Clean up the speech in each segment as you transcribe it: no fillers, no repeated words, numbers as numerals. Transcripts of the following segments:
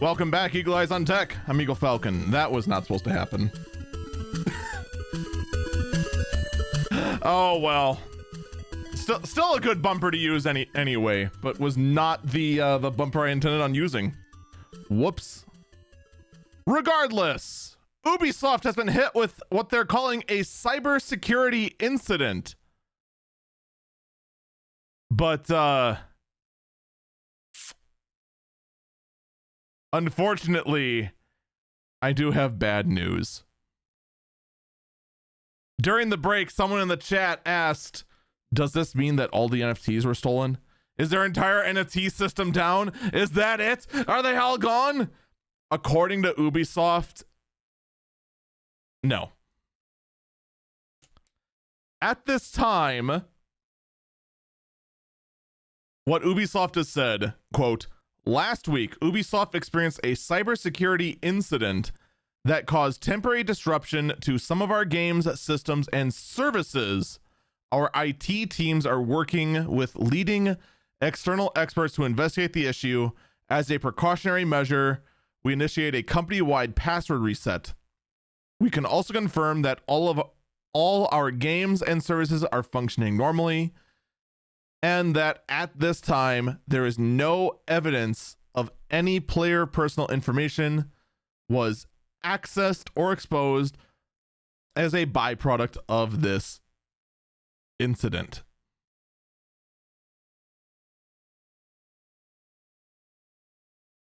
Welcome back, Eagle Eyes on Tech. I'm Eagle Falcon. That was not supposed to happen. Oh well. Still a good bumper to use anyway, but was not the bumper I intended on using. Whoops. Regardless, Ubisoft has been hit with what they're calling a cybersecurity incident. But unfortunately, I do have bad news. During the break, someone in the chat asked, does this mean that all the NFTs were stolen? Is their entire NFT system down? Is that it? Are they all gone? According to Ubisoft, no. At this time, what Ubisoft has said, quote, last week, Ubisoft experienced a cybersecurity incident that caused temporary disruption to some of our games, systems, and services. Our IT teams are working with leading external experts to investigate the issue. As a precautionary measure, we initiate a company-wide password reset. We can also confirm that all our games and services are functioning normally, and that at this time, there is no evidence of any player personal information was accessed or exposed as a byproduct of this incident.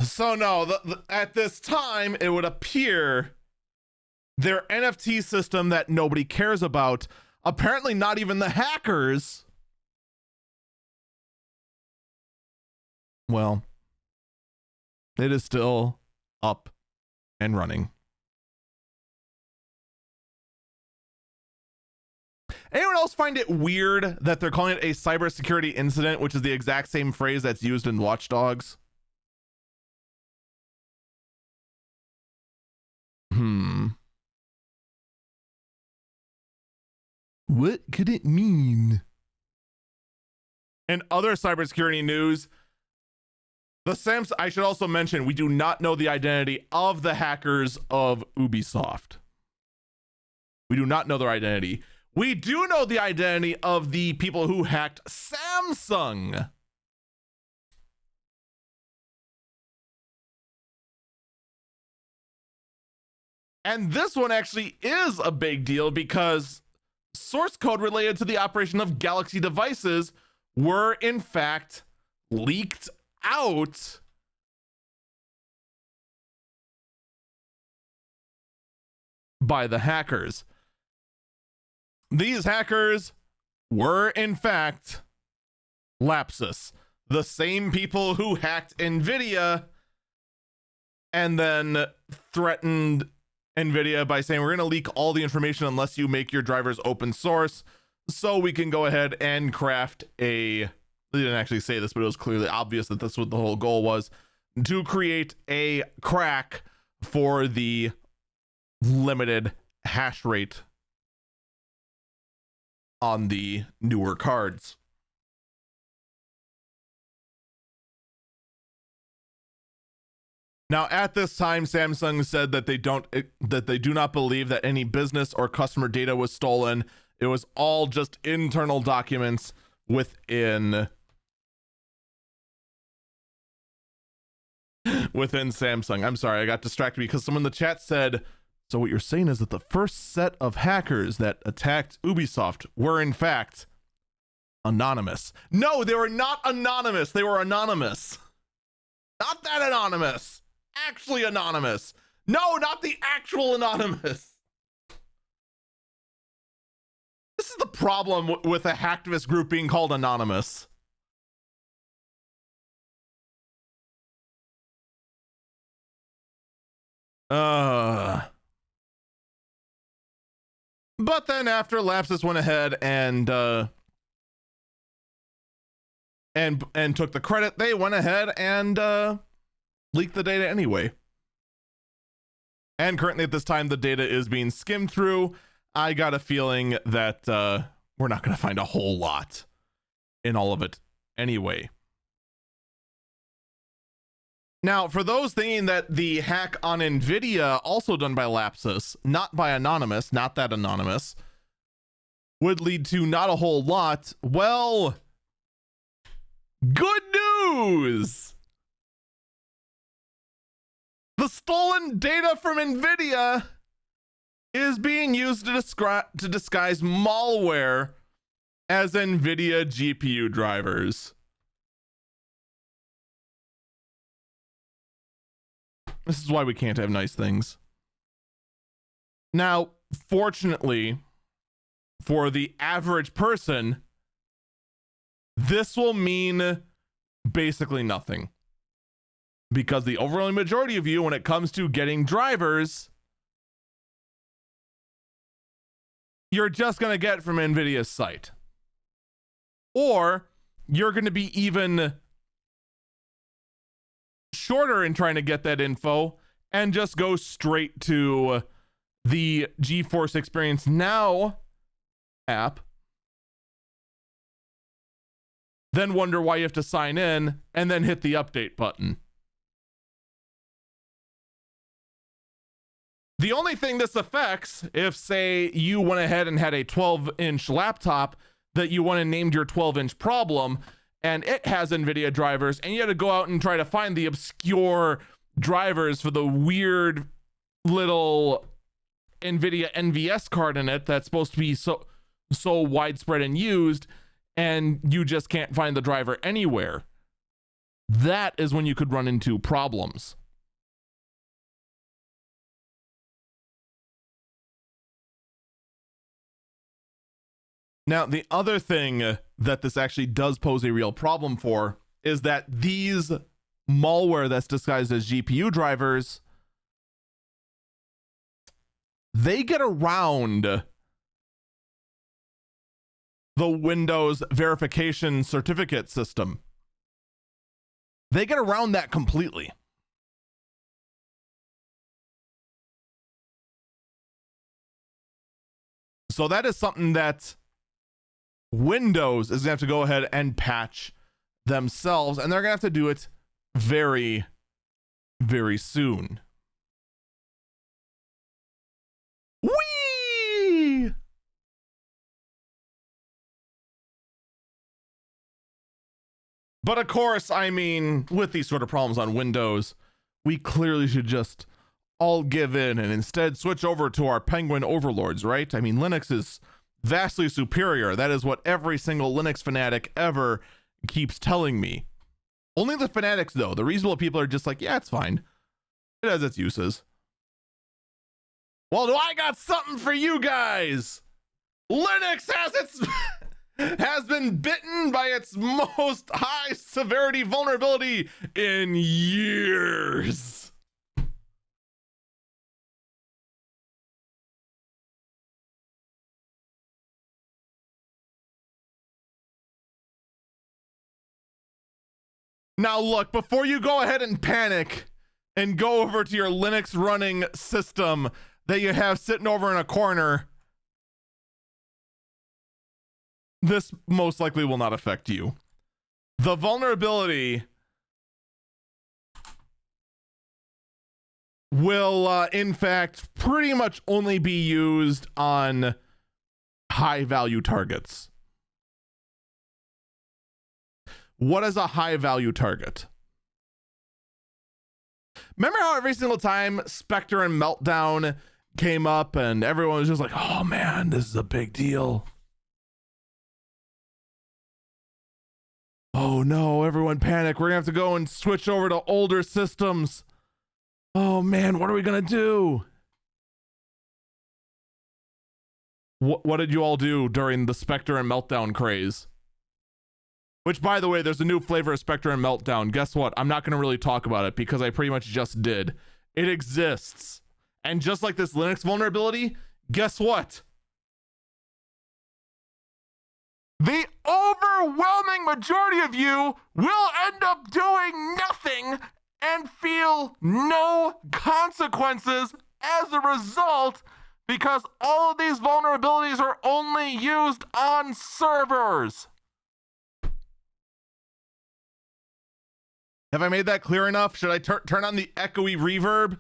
So no, at this time, it would appear their NFT system that nobody cares about, apparently not even the hackers, well, it is still up and running. Anyone else find it weird that they're calling it a cybersecurity incident, which is the exact same phrase that's used in Watch Dogs? What could it mean? In other cybersecurity news, I should also mention, we do not know the identity of the hackers of Ubisoft. We do not know their identity. We do know the identity of the people who hacked Samsung. And this one actually is a big deal because source code related to the operation of Galaxy devices were in fact leaked out by the hackers. These hackers were in fact Lapsus, the same people who hacked Nvidia and then threatened Nvidia by saying, we're going to leak all the information unless you make your drivers open source, so we can go ahead and craft they didn't actually say this, but it was clearly obvious that that's what the whole goal was, to create a crack for the limited hash rate on the newer cards. Now, at this time, Samsung said that they do not believe that any business or customer data was stolen. It was all just internal documents within Samsung. I'm sorry, I got distracted because someone in the chat said, so what you're saying is that the first set of hackers that attacked Ubisoft were in fact anonymous. No, they were not anonymous. They were anonymous. Not that anonymous. Actually anonymous. No, not the actual anonymous. This is the problem with a hacktivist group being called anonymous. But then after Lapsus went ahead and took the credit, they went ahead and leaked the data anyway. And currently at this time, the data is being skimmed through. I got a feeling that we're not going to find a whole lot in all of it anyway. Now, for those thinking that the hack on NVIDIA, also done by Lapsus, not by Anonymous, not that Anonymous, would lead to not a whole lot, well, good news! The stolen data from NVIDIA is being used to disguise malware as NVIDIA GPU drivers. This is why we can't have nice things. Now, fortunately, for the average person, this will mean basically nothing. Because the overwhelming majority of you, when it comes to getting drivers, you're just going to get from NVIDIA's site. Or you're going to be even shorter in trying to get that info and just go straight to the GeForce Experience Now app, then wonder why you have to sign in and then hit the update button. The only thing this affects, if say you went ahead and had a 12-inch laptop that you went and named your 12-inch problem, and it has NVIDIA drivers, and you had to go out and try to find the obscure drivers for the weird little NVIDIA NVS card in it that's supposed to be so widespread and used, and you just can't find the driver anywhere. That is when you could run into problems. Now, the other thing that this actually does pose a real problem for is that these malware that's disguised as GPU drivers, they get around the Windows verification certificate system. They get around that completely. So that is something that Windows is going to have to go ahead and patch themselves, and they're going to have to do it very, very soon. Whee! But of course, I mean, with these sort of problems on Windows, we clearly should just all give in and instead switch over to our Penguin overlords, right? I mean, Linux is vastly superior. That is what every single Linux fanatic ever keeps telling me. Only the fanatics, though. The reasonable people are just like, yeah, it's fine. It has its uses. Well, I got something for you guys. Linux has been bitten by its most high severity vulnerability in years. Now look, before you go ahead and panic and go over to your Linux running system that you have sitting over in a corner, this most likely will not affect you. The vulnerability will, in fact, pretty much only be used on high-value targets. What is a high-value target? Remember how every single time Spectre and Meltdown came up and everyone was just like, oh man, this is a big deal. Oh no, everyone panic. We're gonna have to go and switch over to older systems. Oh man, what are we gonna do? What did you all do during the Spectre and Meltdown craze? Which, by the way, there's a new flavor of Spectre and Meltdown. Guess what? I'm not going to really talk about it because I pretty much just did. It exists. And just like this Linux vulnerability, guess what? The overwhelming majority of you will end up doing nothing and feel no consequences as a result, because all of these vulnerabilities are only used on servers. Have I made that clear enough? Should I turn on the echoey reverb?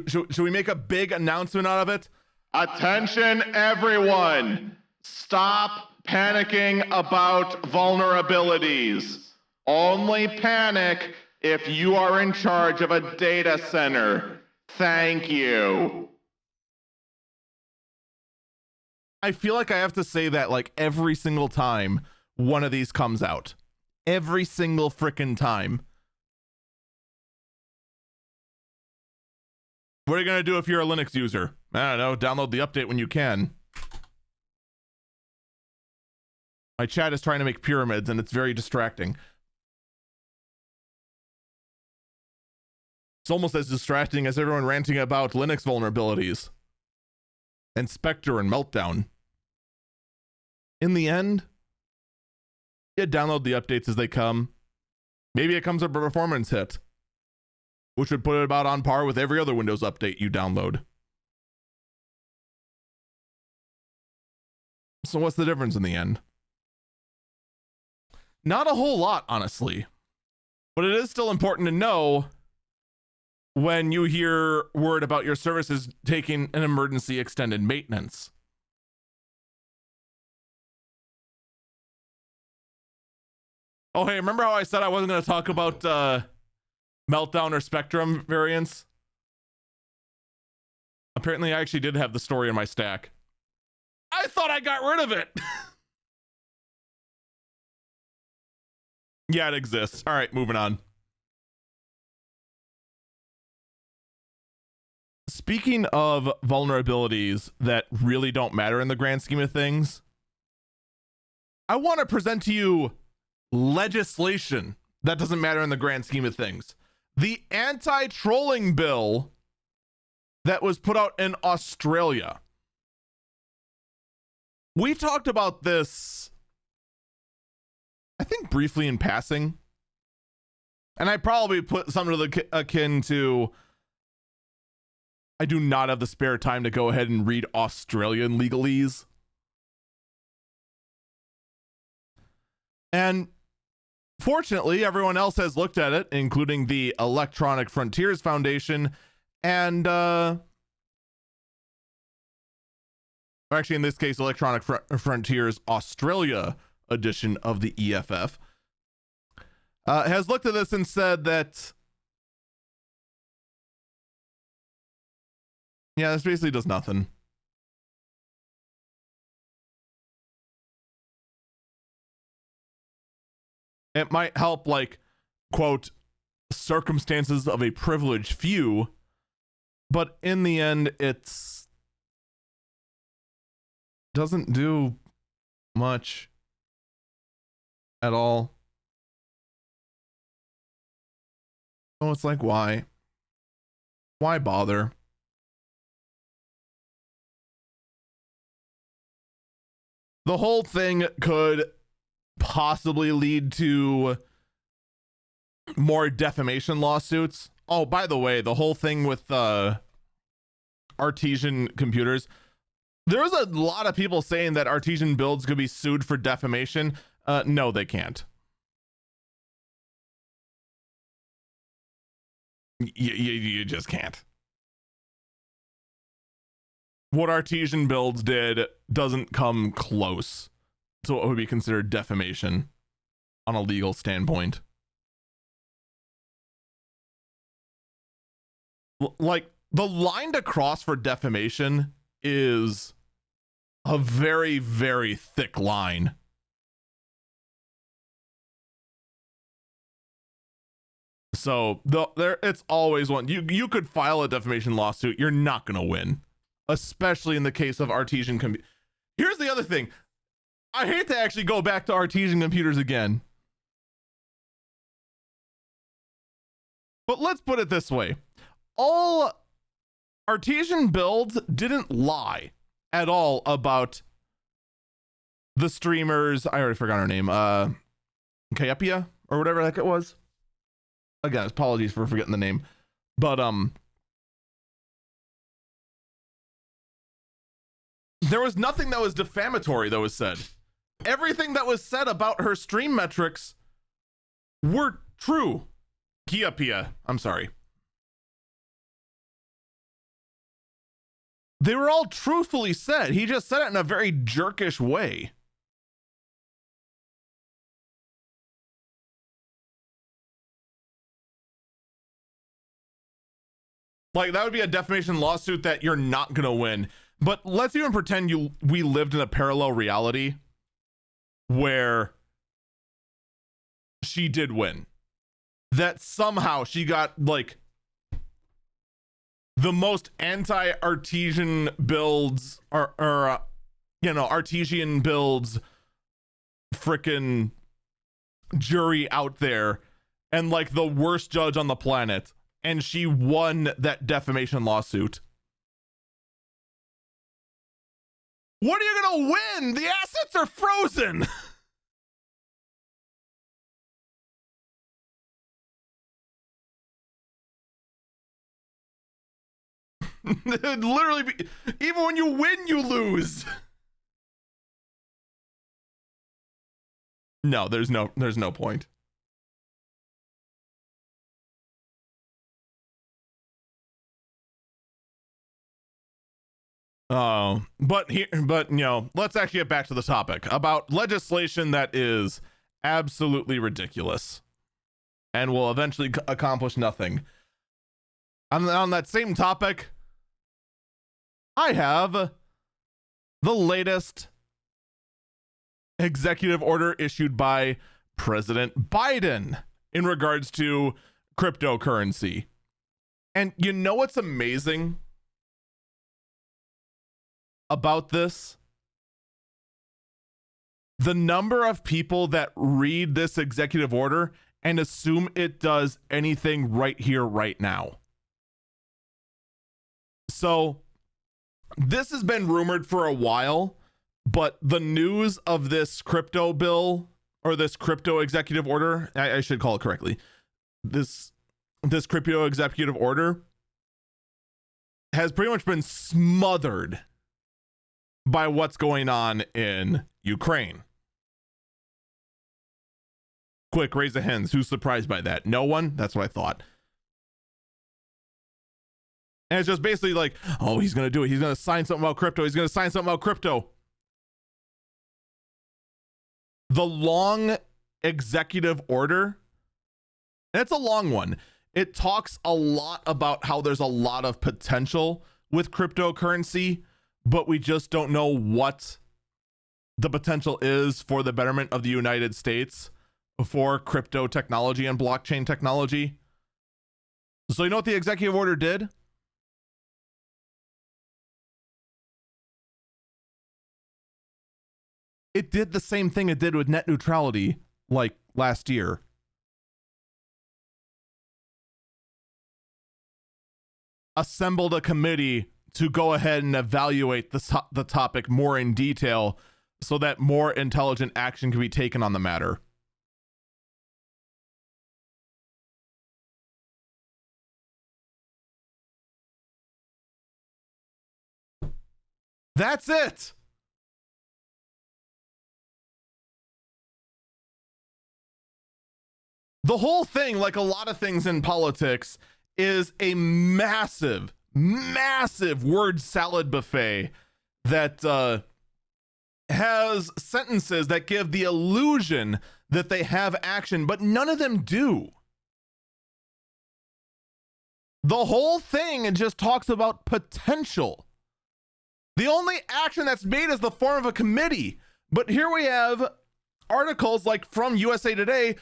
Should we make a big announcement out of it? Attention, everyone! Stop panicking about vulnerabilities. Only panic if you are in charge of a data center. Thank you. I feel like I have to say that like every single time one of these comes out. Every single frickin' time. What are you going to do if you're a Linux user? I don't know, download the update when you can. My chat is trying to make pyramids and it's very distracting. It's almost as distracting as everyone ranting about Linux vulnerabilities. And Spectre and Meltdown. In the end, you download the updates as they come. Maybe it comes up a performance hit, which would put it about on par with every other Windows update you download. So what's the difference in the end? Not a whole lot, honestly. But it is still important to know when you hear word about your services taking an emergency extended maintenance. Oh, hey, remember how I said I wasn't going to talk about Meltdown or Spectrum variants? Apparently, I actually did have the story in my stack. I thought I got rid of it. Yeah, it exists. All right, moving on. Speaking of vulnerabilities that really don't matter in the grand scheme of things, I want to present to you legislation that doesn't matter in the grand scheme of things. The anti-trolling bill that was put out in Australia. We talked about this, I think, briefly in passing. And I probably put something to the akin to, I do not have the spare time to go ahead and read Australian legalese. And fortunately, everyone else has looked at it, including the Electronic Frontiers Foundation and, actually in this case, Electronic Frontiers Australia edition of the EFF, has looked at this and said that, yeah, this basically does nothing. It might help, like, quote, circumstances of a privileged few, but in the end, it's doesn't do much at all. So it's like, why? Why bother? The whole thing could possibly lead to more defamation lawsuits. Oh, by the way, the whole thing with Artesian computers, there's a lot of people saying that Artesian builds could be sued for defamation. No, they can't. You just can't. What Artesian builds did doesn't come close to what would be considered defamation on a legal standpoint. Like, the line to cross for defamation is a very, very thick line. So it's always one. You could file a defamation lawsuit. You're not going to win, especially in the case of Artesian computers. Here's the other thing. I hate to actually go back to Artesian computers again, but let's put it this way. All Artesian builds didn't lie at all about the streamers. I already forgot her name. Kaepia or whatever the heck it was. Again, apologies for forgetting the name, but there was nothing that was defamatory that was said. Everything that was said about her stream metrics were true. Pia, I'm sorry. They were all truthfully said. He just said it in a very jerkish way. Like, that would be a defamation lawsuit that you're not going to win. But let's even pretend we lived in a parallel reality where she did win. That somehow she got, like, the most anti-artesian builds, or artesian builds frickin' jury out there, and, like, the worst judge on the planet. And she won that defamation lawsuit. What are you gonna win? The assets are frozen. It'd literally be, even when you win, you lose. No, there's no point. But let's actually get back to the topic about legislation that is absolutely ridiculous and will eventually accomplish nothing. On that same topic, I have the latest executive order issued by President Biden in regards to cryptocurrency. And you know what's amazing about this? The number of people that read this executive order and assume it does anything right here, right now. So this has been rumored for a while, but the news of this crypto bill, or this crypto executive order, I should call it correctly, this crypto executive order has pretty much been smothered by what's going on in Ukraine. Quick, raise of hands. Who's surprised by that? No one? That's what I thought. And it's just basically like, oh, he's going to do it. He's going to sign something about crypto. He's going to sign something about crypto. The long executive order, and it's a long one. It talks a lot about how there's a lot of potential with cryptocurrency, but we just don't know what the potential is for the betterment of the United States for crypto technology and blockchain technology. So you know what the executive order did? It did the same thing it did with net neutrality like last year. Assembled a committee to go ahead and evaluate the topic more in detail so that more intelligent action can be taken on the matter. That's it. The whole thing, like a lot of things in politics, is a massive word salad buffet that has sentences that give the illusion that they have action, but none of them do. The whole thing just talks about potential. The only action that's made is the form of a committee. But here we have articles like from USA Today.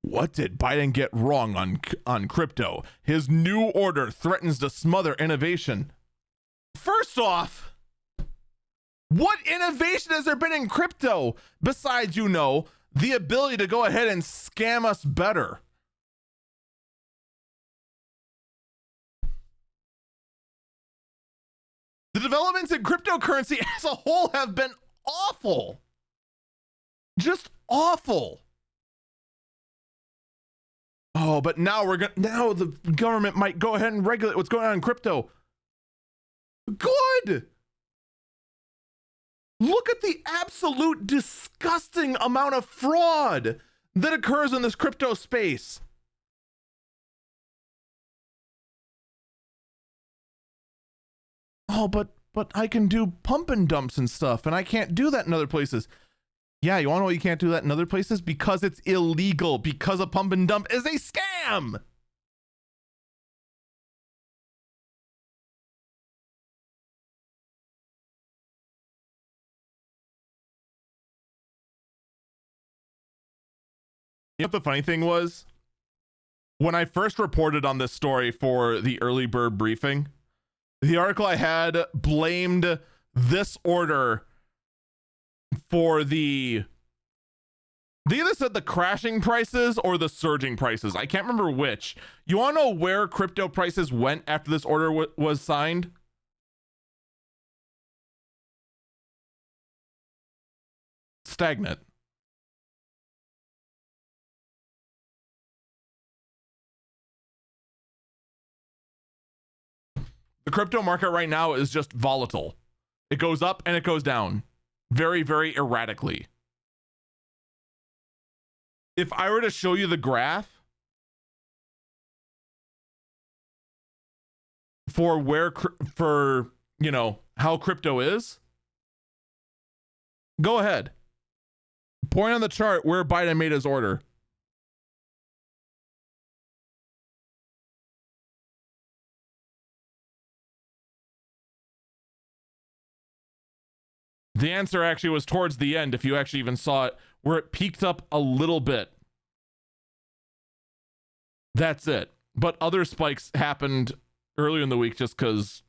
What did Biden get wrong on crypto? His new order threatens to smother innovation. First off, what innovation has there been in crypto besides, the ability to go ahead and scam us better? The developments in cryptocurrency as a whole have been awful. Just awful. Oh, but now the government might go ahead and regulate what's going on in crypto. Good. Look at the absolute disgusting amount of fraud that occurs in this crypto space. Oh, but I can do pump and dumps and stuff, and I can't do that in other places. Yeah, you want to know why you can't do that in other places? Because it's illegal, because a pump and dump is a scam. You know what the funny thing was? When I first reported on this story for the early bird briefing, the article I had blamed this order for they either said the crashing prices or the surging prices. I can't remember which. You want to know where crypto prices went after this order was signed? Stagnant. The crypto market right now is just volatile. It goes up and it goes down very, very erratically. If I were to show you the graph for how crypto is, go ahead. Point on the chart where Biden made his order. The answer actually was towards the end, if you actually even saw it, where it peaked up a little bit. That's it. But other spikes happened earlier in the week just because,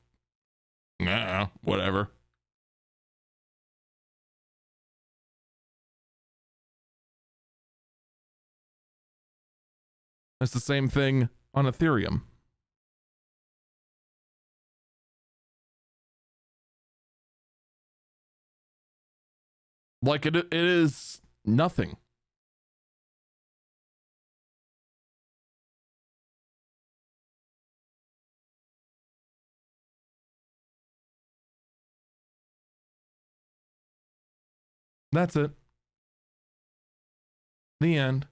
whatever. It's the same thing on Ethereum. Like it is nothing. That's it. The end.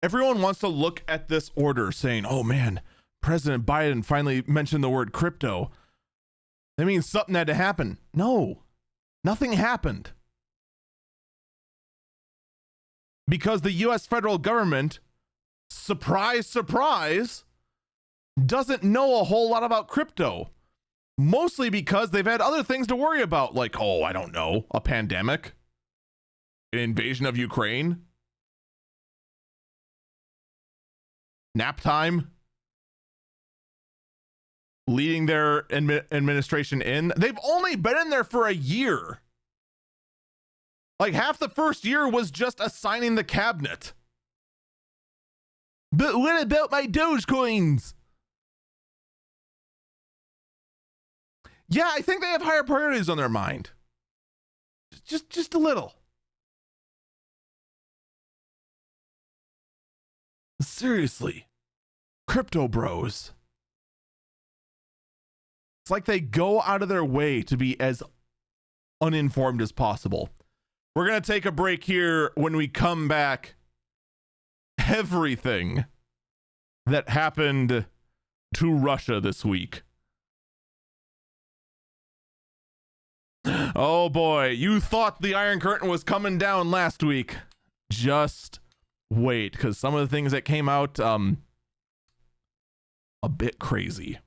Everyone wants to look at this order saying, oh man, President Biden finally mentioned the word crypto. That means something had to happen. No, nothing happened. Because the US federal government, surprise, surprise, doesn't know a whole lot about crypto. Mostly because they've had other things to worry about, like, I don't know, a pandemic, an invasion of Ukraine, nap time, leading their administration in. They've only been in there for a year. Like half the first year was just assigning the cabinet. But what about my Dogecoins? Yeah, I think they have higher priorities on their mind. Just a little. Seriously. Crypto bros. It's like they go out of their way to be as uninformed as possible. We're going to take a break here. When we come back, everything that happened to Russia this week. Oh boy, you thought the Iron Curtain was coming down last week. Just wait, because some of the things that came out, a bit crazy.